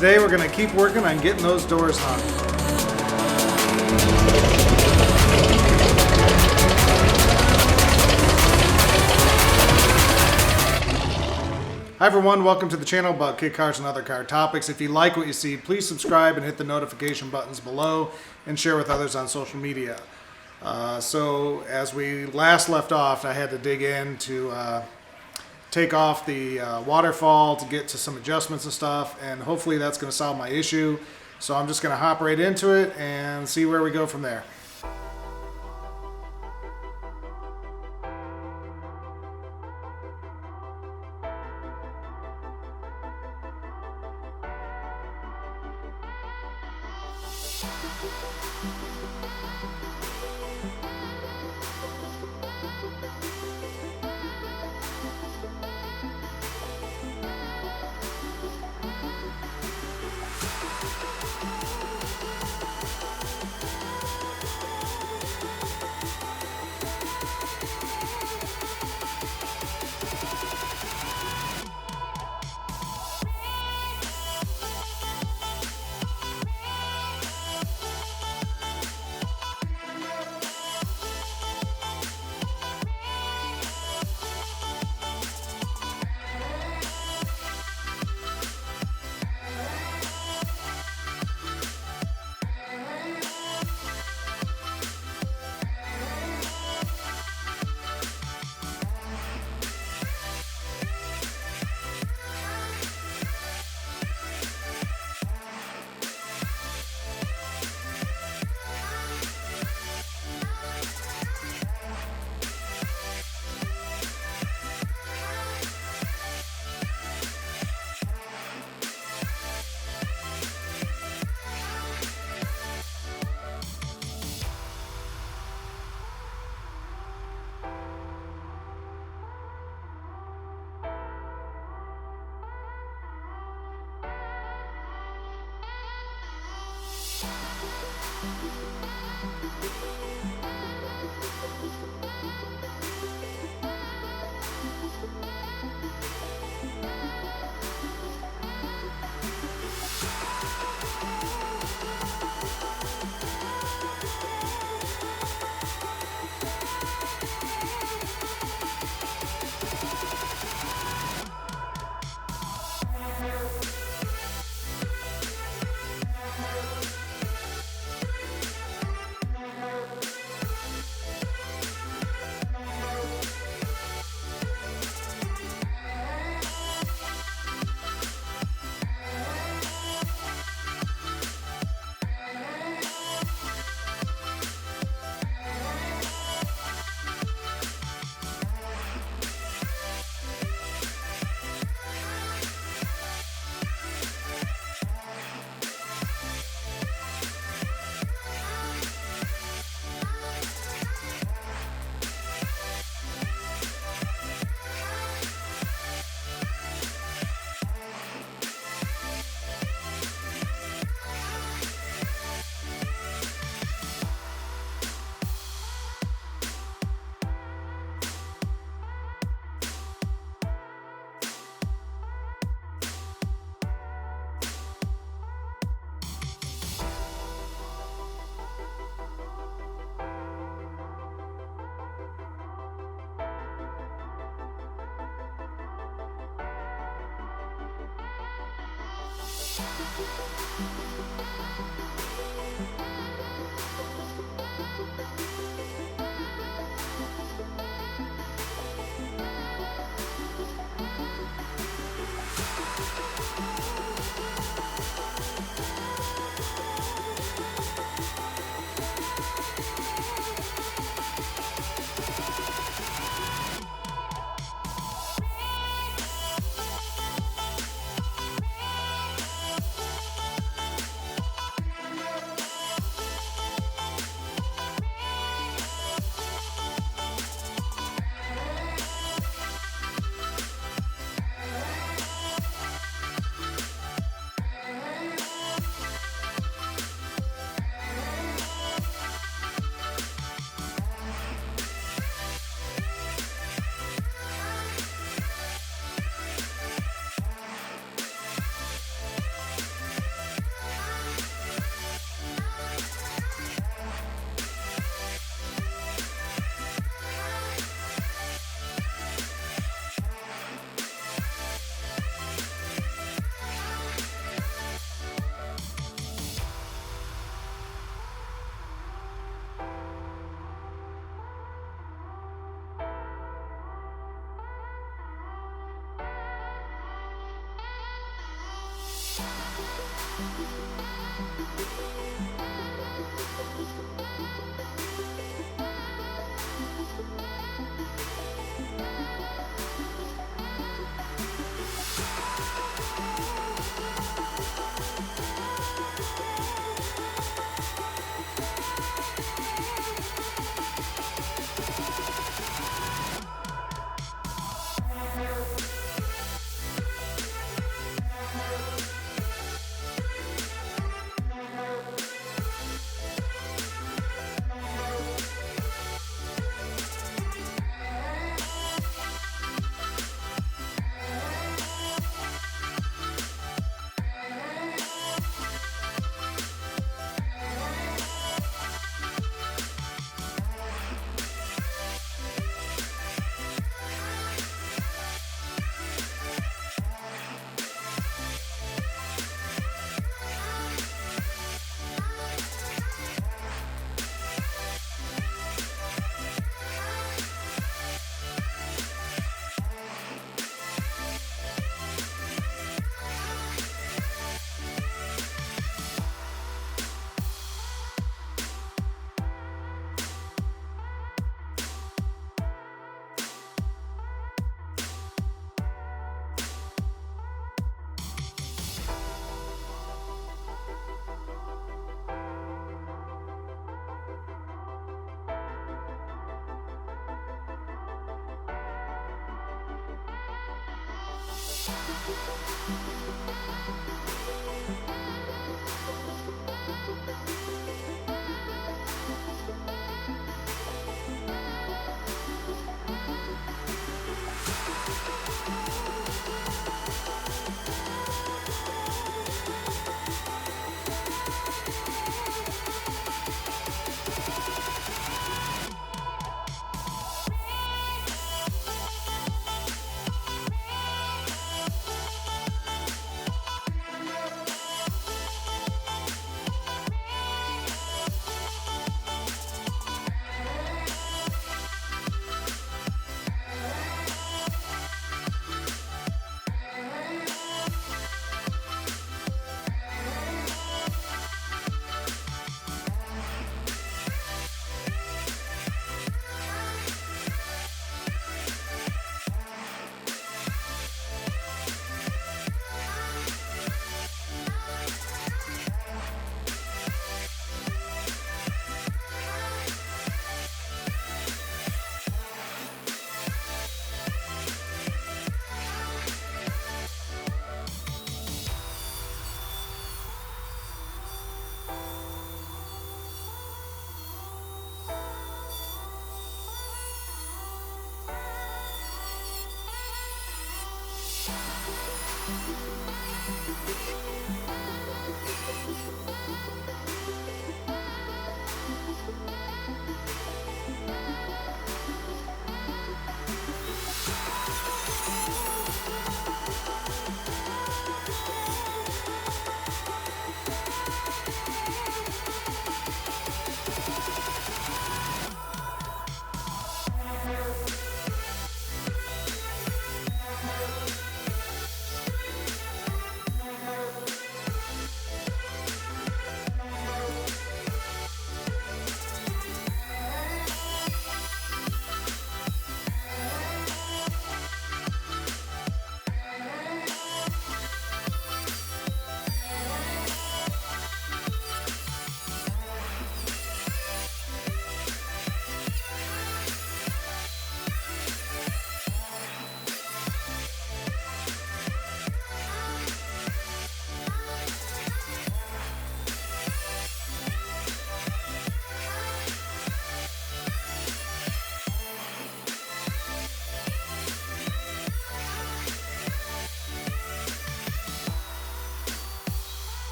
Today we're going to keep working on getting those doors hung. Hi everyone, welcome to the channel about kit cars and other car topics. If you like what you see, please subscribe and hit the notification buttons below and share with others on social media. So as we last left off, I had to dig in to take off the waterfall to get to some adjustments and stuff, and hopefully that's going to solve my issue. So I'm just going to hop right into it and see where we go from there.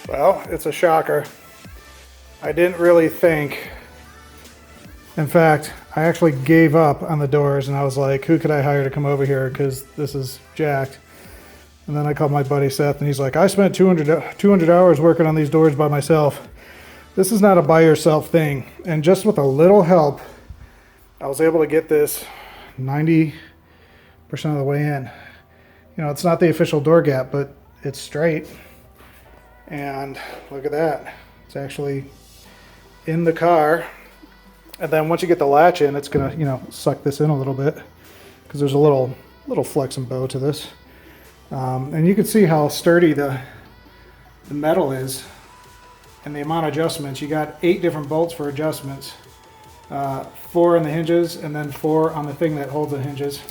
Well, it's a shocker. I didn't really think. In fact, I actually gave up on the doors and I was like, who could I hire to come over here? Because this is jacked. And then I called my buddy Seth and he's like, I spent 200 hours working on these doors by myself. This is not a by yourself thing. And just with a little help, I was able to get this 90% of the way in. You know, it's not the official door gap, but it's straight. And look at that. It's actually in the car. And then once you get the latch in, it's gonna, you know, suck this in a little bit because there's a little flex and bow to this. And you can see how sturdy the metal is and the amount of adjustments. You got 8 different bolts for adjustments. 4 on the hinges, and then 4 on the thing that holds the hinges.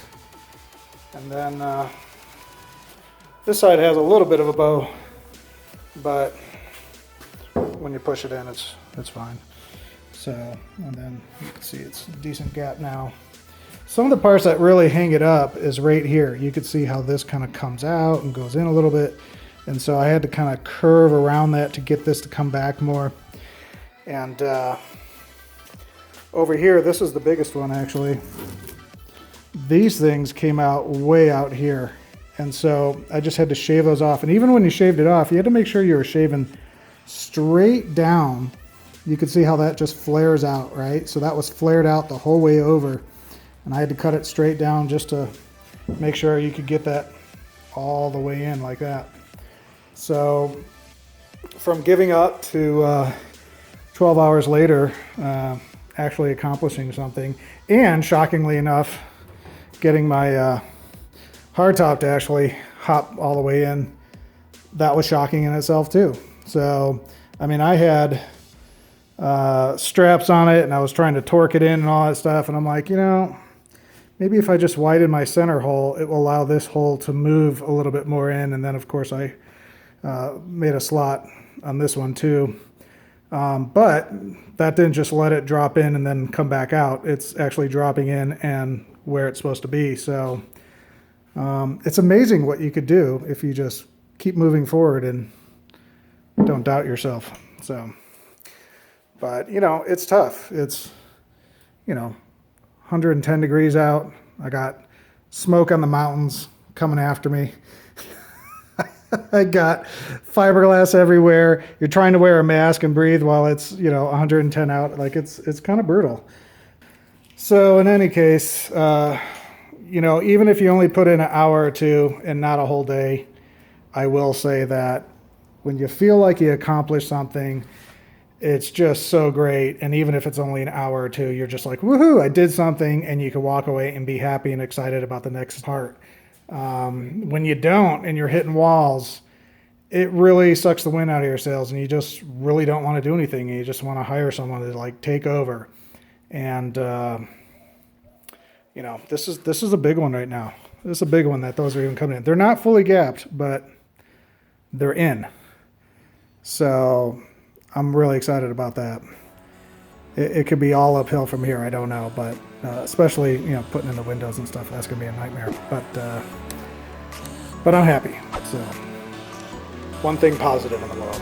And then this side has a little bit of a bow, but when you push it in, it's fine. So, and then you can see it's a decent gap now. Some of the parts that really hang it up is right here. You can see how this kind of comes out and goes in a little bit. And so I had to kind of curve around that to get this to come back more. And over here, this is the biggest one actually. These things came out way out here. And so I just had to shave those off. And even when you shaved it off, you had to make sure you were shaving straight down. You can see how that just flares out, right? So that was flared out the whole way over. And I had to cut it straight down just to make sure you could get that all the way in like that. So from giving up to 12 hours later, actually accomplishing something, and shockingly enough, getting my hardtop to actually hop all the way in, that was shocking in itself too. So, I mean, I had straps on it and I was trying to torque it in and all that stuff, and I'm like, you know, maybe if I just widen my center hole, it will allow this hole to move a little bit more in. And then of course I made a slot on this one too. But that didn't just let it drop in and then come back out. It's actually dropping in and where it's supposed to be. So it's amazing what you could do if you just keep moving forward and don't doubt yourself. So, but you know, it's tough. It's, you know, 110 degrees out. I got smoke on the mountains coming after me. I got fiberglass everywhere. You're trying to wear a mask and breathe while it's, you know, 110 out. Like it's kind of brutal. So in any case, you know, even if you only put in an hour or two and not a whole day, I will say that when you feel like you accomplished something, it's just so great. And even if it's only an hour or two, you're just like, woohoo, I did something, and you can walk away and be happy and excited about the next part. When you don't and you're hitting walls, it really sucks the wind out of your sails, and you just really don't want to do anything. And you just want to hire someone to like take over. And, you know, this is a big one right now. This is a big one that those are even coming in. They're not fully gapped, but they're in. So I'm really excited about that. It could be all uphill from here. I don't know, but especially, you know, putting in the windows and stuff, that's gonna be a nightmare. But I'm happy. So one thing positive in the world.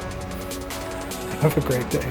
Have a great day.